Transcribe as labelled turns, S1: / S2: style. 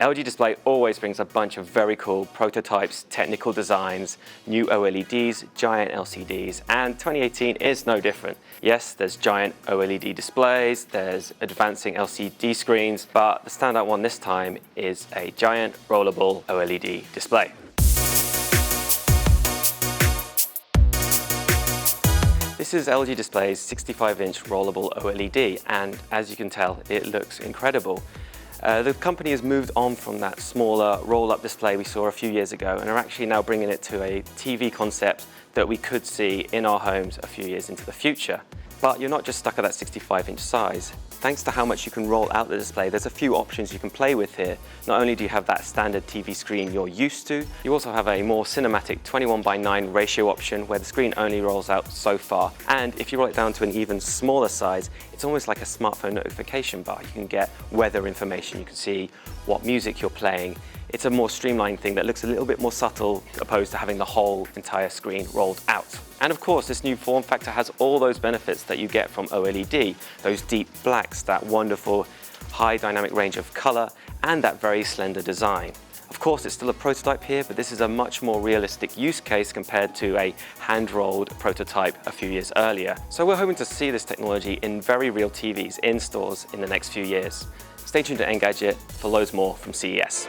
S1: LG Display always brings a bunch of very cool prototypes, technical designs, new OLEDs, giant LCDs, and 2018 is no different. Yes, there's giant OLED displays, there's advancing LCD screens, but the standout one this time is a giant rollable OLED display. This is LG Display's 65-inch rollable OLED, and as you can tell, it looks incredible. The company has moved on from that smaller roll-up display we saw a few years ago and are actually now bringing it to a TV concept that we could see in our homes a few years into the future. But you're not just stuck at that 65-inch size. Thanks to how much you can roll out the display, there's a few options you can play with here. Not only do you have that standard TV screen you're used to, you also have a more cinematic 21:9 ratio option where the screen only rolls out so far. And if you roll it down to an even smaller size, it's almost like a smartphone notification bar. You can get weather information, you can see what music you're playing. It's a more streamlined thing that looks a little bit more subtle opposed to having the whole entire screen rolled out. And of course, this new form factor has all those benefits that you get from OLED, those deep blacks, that wonderful high dynamic range of color, and that very slender design. Of course, it's still a prototype here, but this is a much more realistic use case compared to a hand-rolled prototype a few years earlier. So we're hoping to see this technology in very real TVs in stores in the next few years. Stay tuned to Engadget for loads more from CES.